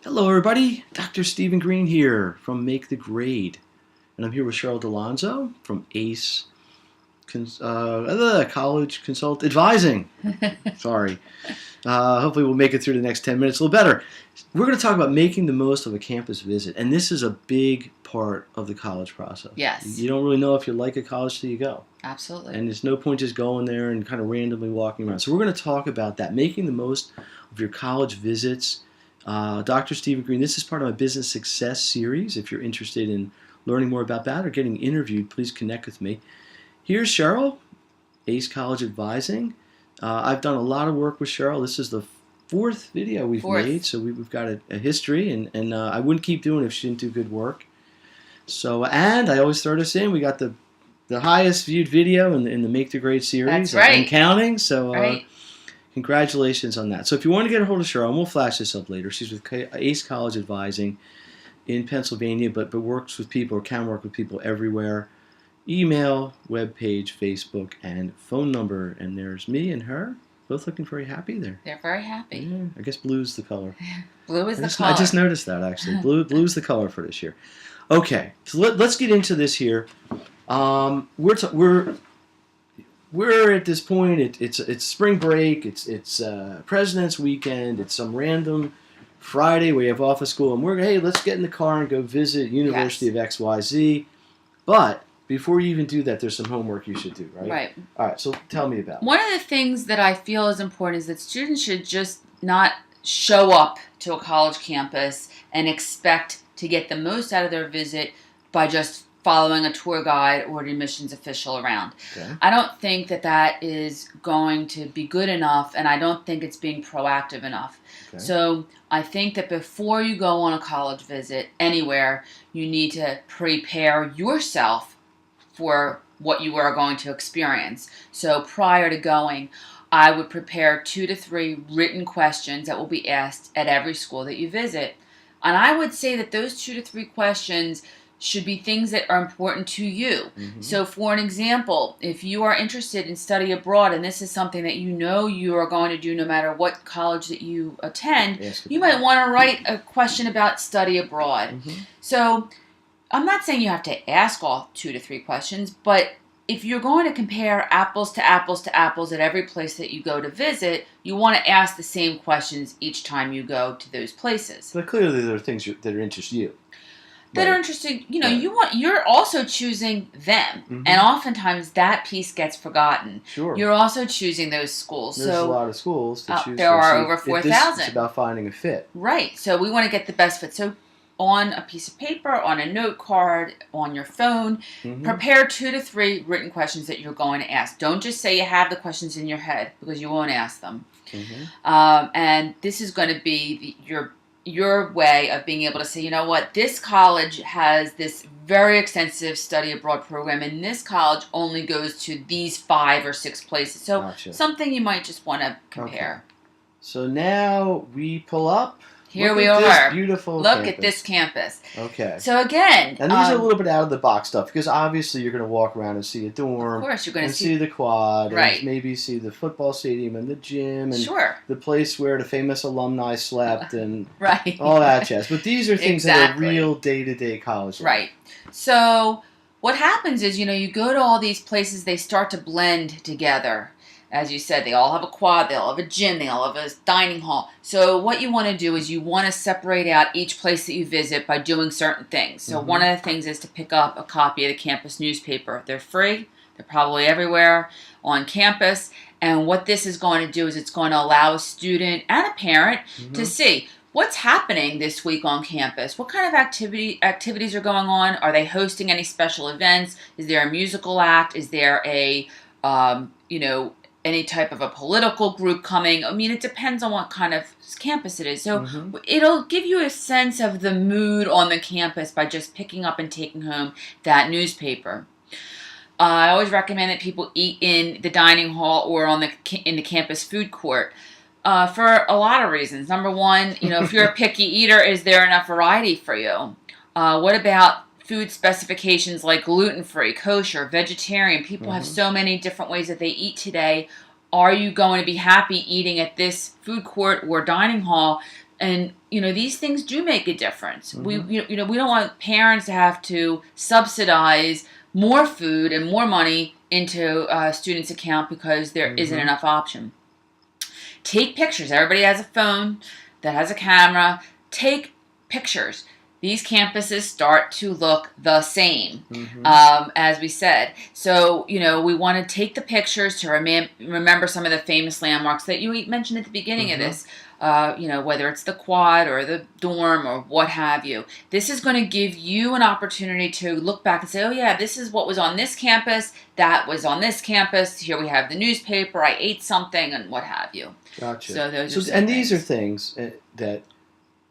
Hello everybody, Dr. Steven Greene here from Make the Grade. And I'm here with Cheryl DiLanzo from ACE College Consult Advising. Sorry. Hopefully we'll make it through the next 10 minutes a little better. We're going to talk about making the most of a campus visit. And this is a big part of the college process. Yes. You don't really know if you like a college till you go. Absolutely. And there's no point just going there and kind of randomly walking around. So we're going to talk about that, making the most of your college visits. Dr. Steven Greene, this is part of my Business Success series. If you're interested in learning more about that or getting interviewed, please connect with me. Here's Cheryl, ACE College Advising. I've done a lot of work with Cheryl. This is the fourth video we've made, so we've got a history, and I wouldn't keep doing it if she didn't do good work. So, and I always throw this in. We got the highest viewed video in the Make the Grade series. That's right. And counting. So, right. Congratulations on that. So if you want to get a hold of Cheryl, and we'll flash this up later, she's with ACE College Advising in Pennsylvania, but works with people or can work with people everywhere. Email, webpage, Facebook, and phone number. And there's me and her, both looking very happy there. They're very happy. Yeah, I guess blue's the color. Blue is the color. I just noticed that, actually. Blue's the color for this year. Okay, so let's get into this here. We're at this point. It's spring break. It's President's Weekend. It's some random Friday we have off of school, and let's get in the car and go visit University of XYZ. But before you even do that, there's some homework you should do, right? Right. All right. So tell me about it. One of the things that I feel is important is that students should just not show up to a college campus and expect to get the most out of their visit by just following a tour guide or an admissions official around. Okay. I don't think that is going to be good enough, and I don't think it's being proactive enough. Okay. So I think that before you go on a college visit anywhere, you need to prepare yourself for what you are going to experience. So prior to going, I would prepare 2 to 3 written questions that will be asked at every school that you visit. And I would say that those 2 to 3 questions should be things that are important to you. Mm-hmm. So for an example, if you are interested in study abroad, and this is something that you know you are going to do no matter what college that you attend, you might want to write a question about study abroad. Mm-hmm. So I'm not saying you have to ask all 2 to 3 questions, but if you're going to compare apples to apples to apples at every place that you go to visit, you want to ask the same questions each time you go to those places. But clearly there are things that are interesting you. That are interesting, you're also choosing them, mm-hmm. and oftentimes that piece gets forgotten. Sure. You're also choosing those schools. There's a lot of schools to choose. There are over 4,000. It's about finding a fit. Right. So we want to get the best fit. So on a piece of paper, on a note card, on your phone, mm-hmm. prepare 2 to 3 written questions that you're going to ask. Don't just say you have the questions in your head, because you won't ask them. Mm-hmm. And this is going to be your way of being able to say, you know what, this college has this very extensive study abroad program, and this college only goes to these 5 or 6 places. So Gotcha. Something you might just want to compare. Okay. So now we pull up. Here we are. This beautiful Look campus. at this campus. Okay. So again, and these are a little bit out of the box stuff, because obviously you're going to walk around and see a dorm. Of course, you're going to see the quad, right. and maybe see the football stadium and the gym, and sure. the place where the famous alumni slept, and right. all that jazz. But these are things exactly. that are real day-to-day college life. Right. So what happens is, you go to all these places, they start to blend together. As you said, they all have a quad, they all have a gym, they all have a dining hall. So what you want to do is you want to separate out each place that you visit by doing certain things. So mm-hmm. one of the things is to pick up a copy of the campus newspaper. They're free. They're probably everywhere on campus. And what this is going to do is it's going to allow a student and a parent mm-hmm. to see what's happening this week on campus. What kind of activities are going on? Are they hosting any special events? Is there a musical act? Is there a, any type of a political group coming? I mean, it depends on what kind of campus it is. So mm-hmm. it'll give you a sense of the mood on the campus by just picking up and taking home that newspaper. I always recommend that people eat in the dining hall or in the campus food court for a lot of reasons. Number one, if you're a picky eater, is there enough variety for you? What about food specifications like gluten-free, kosher, vegetarian? People mm-hmm. have so many different ways that they eat today. Are you going to be happy eating at this food court or dining hall And these things do make a difference. We we don't want parents to have to subsidize more food and more money into a student's account because there isn't enough option. Take pictures. Everybody has a phone that has a camera. Take pictures. These campuses start to look the same, as we said. So, we want to take the pictures to remember some of the famous landmarks that you mentioned at the beginning of this, whether it's the quad or the dorm or what have you. This is going to give you an opportunity to look back and say, oh, yeah, this is what was on this campus, that was on this campus, here we have the newspaper, I ate something, and what have you. Gotcha. So those are and these are things that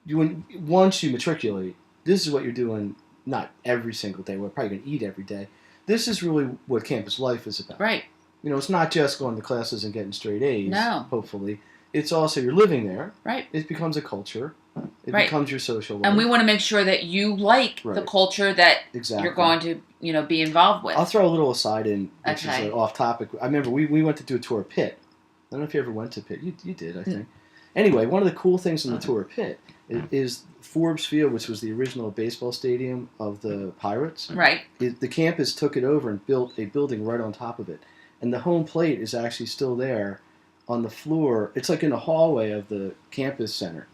once you matriculate, this is what you're doing, not every single day. We're probably going to eat every day. This is really what campus life is about. Right. It's not just going to classes and getting straight A's, no. Hopefully. It's also you're living there. Right. It becomes a culture. It becomes your social life. And we want to make sure that you like the culture that you're going to, be involved with. I'll throw a little aside in, which is off topic. I remember we went to do a tour of Pitt. I don't know if you ever went to Pitt. You did, I think. Anyway, one of the cool things in the tour of Pitt is Forbes Field, which was the original baseball stadium of the Pirates. Right. The campus took it over and built a building right on top of it. And the home plate is actually still there on the floor. It's like in the hallway of the campus center.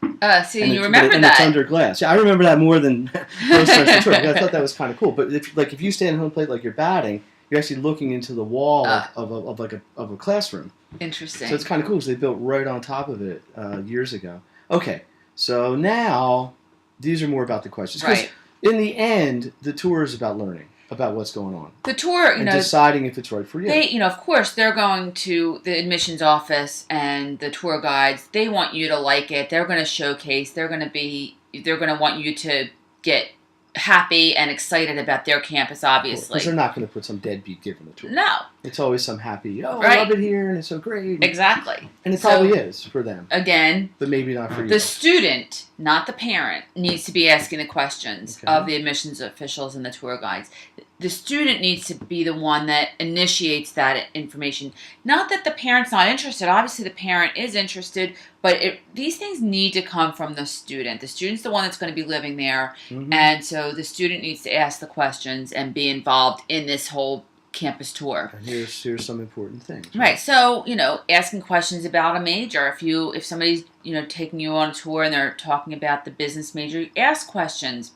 See, you remember that. And it's under glass. Yeah, I remember that more than most times the tour. I thought that was kind of cool. But if you stand at home plate like you're batting, you're actually looking into the wall of a classroom. Interesting. So it's kind of cool because they built right on top of it years ago. Okay, so now these are more about the questions. Right. In the end, the tour is about learning about what's going on. The tour, and deciding if it's right for you. They, of course, they're going to the admissions office and the tour guides. They want you to like it. They're going to showcase. They're going to want you to get happy and excited about their campus, obviously. Because they're not going to put some deadbeat giving the tour. No. It's always some happy, I love it here and it's so great. Exactly. And it probably is for them. Again. But maybe not for you. The student, not the parent, needs to be asking the questions of the admissions officials and the tour guides. The student needs to be the one that initiates that information. Not that the parent's not interested. Obviously, the parent is interested, but these things need to come from the student. The student's the one that's going to be living there, and so the student needs to ask the questions and be involved in this whole campus tour. And here's some important things. Right. So, asking questions about a major. If somebody's, taking you on a tour and they're talking about the business major, ask questions.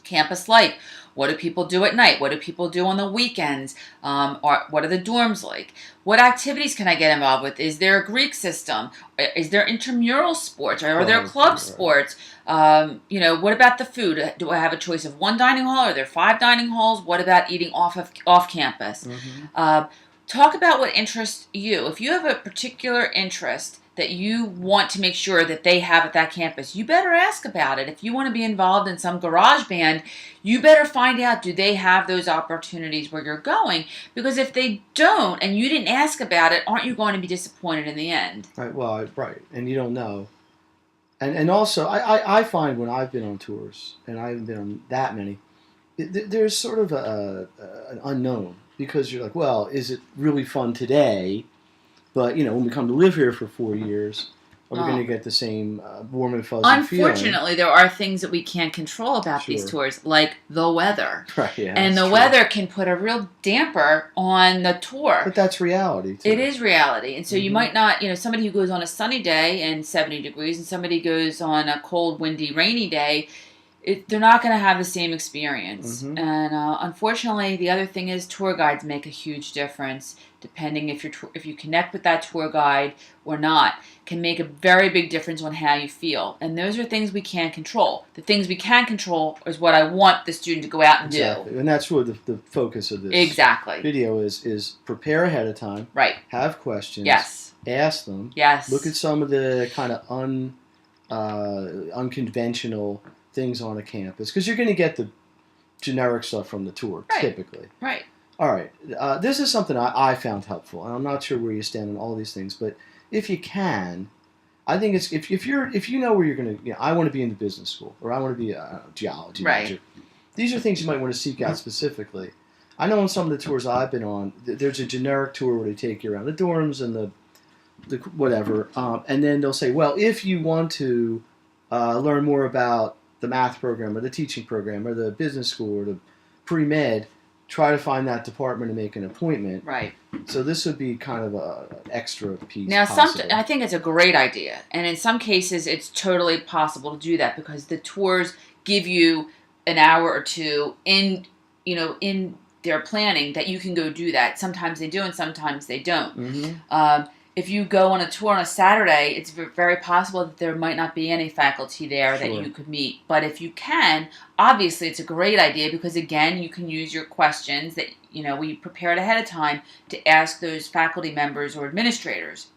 Campus life. What do people do at night? What do people do on the weekends? What are the dorms like? What activities can I get involved with? Is there a Greek system? Is there intramural sports? Or are there club sports? What about the food? Do I have a choice of one dining hall? Are there 5 dining halls? What about eating off campus? Talk about what interests you. If you have a particular interest that you want to make sure that they have at that campus, you better ask about it. If you want to be involved in some garage band, you better find out, do they have those opportunities where you're going? Because if they don't, and you didn't ask about it, aren't you going to be disappointed in the end? Right, well, right, and you don't know. And also, I find when I've been on tours, and I haven't been on that many, there's sort of an unknown. Because you're like, well, is it really fun today? But, when we come to live here for 4 years, are we going to get the same warm and fuzzy feeling? Unfortunately, there are things that we can't control about these tours, like the weather. Right, yeah. And the weather can put a real damper on the tour. But that's reality, too. It is reality. And so you might not, somebody who goes on a sunny day and 70 degrees and somebody goes on a cold, windy, rainy day, they're not going to have the same experience. And unfortunately, the other thing is tour guides make a huge difference. Depending if you connect with that tour guide or not, can make a very big difference on how you feel. And those are things we can't control. The things we can control is what I want the student to go out and do. And that's really the focus of this video is prepare ahead of time. Right. Have questions. Yes. Ask them. Yes. Look at some of the kind of unconventional things on a campus. Because you're going to get the generic stuff from the tour, typically. Right. All right, this is something I found helpful, and I'm not sure where you stand on all these things, but if you can, I think it's if you know where you're going to, I want to be in the business school, or I want to be a geology major. These are things you might want to seek out specifically. I know on some of the tours I've been on, there's a generic tour where they take you around the dorms and the whatever, and then they'll say, well, if you want to learn more about the math program or the teaching program or the business school or the pre-med, try to find that department and make an appointment. Right. So this would be kind of an extra piece. Now, possible. I think it's a great idea, and in some cases, it's totally possible to do that because the tours give you an hour or two in their planning that you can go do that. Sometimes they do, and sometimes they don't. Mm-hmm. If you go on a tour on a Saturday, it's very possible that there might not be any faculty there that you could meet. But if you can, obviously it's a great idea because, again, you can use your questions that we prepared ahead of time to ask those faculty members or administrators.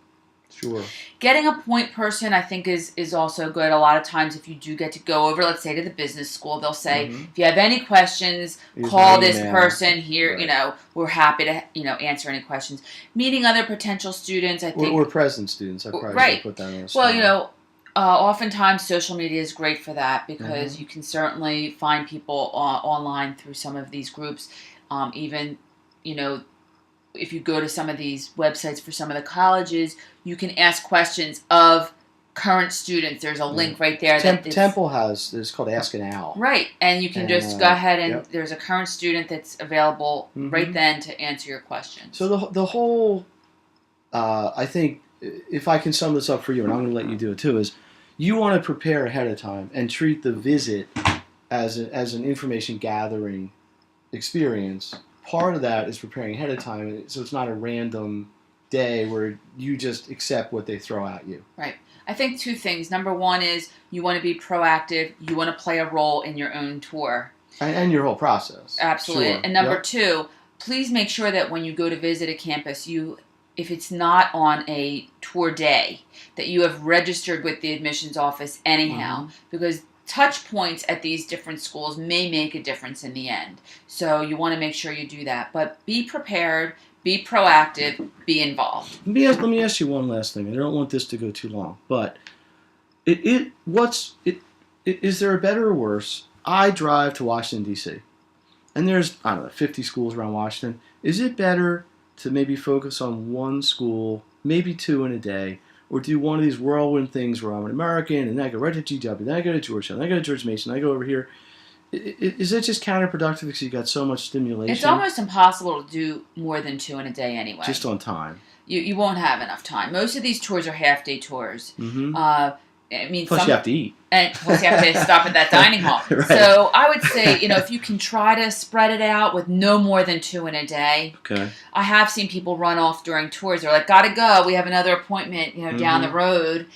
Sure. Getting a point person, I think, is also good. A lot of times if you do get to go over, let's say, to the business school, they'll say, if you have any questions, call this person here. Right. We're happy to, answer any questions. Meeting other potential students, I think. Or present students. I probably right. put that on the Well, oftentimes social media is great for that because you can certainly find people online through some of these groups. Even, if you go to some of these websites for some of the colleges, you can ask questions of current students. There's a link right there. Temple has, it's called Ask an Owl. Right, and you can just go ahead and there's a current student that's available right then to answer your questions. So the whole, I think, if I can sum this up for you, and I'm going to let you do it too, is you want to prepare ahead of time and treat the visit as an information gathering experience. Part of that is preparing ahead of time, so it's not a random day where you just accept what they throw at you. Right. I think two things. Number one is you want to be proactive. You want to play a role in your own tour. And your whole process. Absolutely. Sure. And number two, please make sure that when you go to visit a campus, if it's not on a tour day, that you have registered with the admissions office anyhow, because touch points at these different schools may make a difference in the end. So you want to make sure you do that. But be prepared, be proactive, be involved. Let me ask you one last thing. I don't want this to go too long, but is there a better or worse? I drive to Washington, D.C., and there's, 50 schools around Washington. Is it better to maybe focus on one school, maybe two in a day, or do one of these whirlwind things where I'm an American, and then I go right to GW, then I go to Georgetown, then I go to George Mason, then I go over here? Is it just counterproductive because you've got so much stimulation? It's almost impossible to do more than two in a day anyway. Just on time. You won't have enough time. Most of these tours are half-day tours. Mm-hmm. Plus you have to eat. And plus you have to stop at that dining hall. Right. So I would say, if you can try to spread it out with no more than two in a day. Okay. I have seen people run off during tours. They're like, gotta go. We have another appointment, down the road.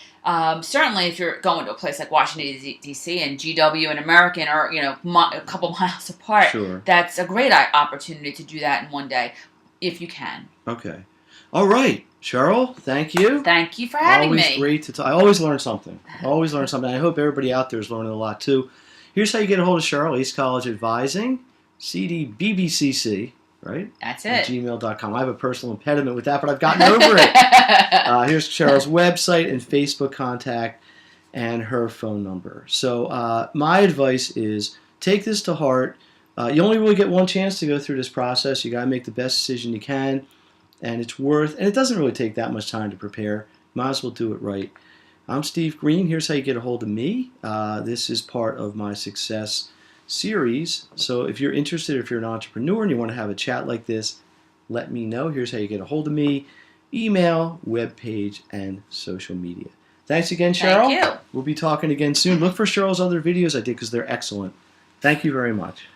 Certainly if you're going to a place like Washington, D.C. and GW and American are, a couple miles apart, sure. That's a great opportunity to do that in one day, if you can. Okay. All right. Cheryl, thank you. Thank you for having me. Always great to talk. I always learn something. I hope everybody out there is learning a lot too. Here's how you get a hold of Cheryl, Ace College Advising, CDBBCC, right? That's at it. gmail.com. I have a personal impediment with that, but I've gotten over it. Here's Cheryl's website and Facebook contact and her phone number. So my advice is take this to heart. You only really get one chance to go through this process. You got to make the best decision you can. And it doesn't really take that much time to prepare. Might as well do it right. I'm Steve Greene. Here's how you get a hold of me. This is part of my success series. So if you're interested, if you're an entrepreneur and you want to have a chat like this, let me know. Here's how you get a hold of me. Email, webpage, and social media. Thanks again, Cheryl. Thank you. We'll be talking again soon. Look for Cheryl's other videos I did because they're excellent. Thank you very much.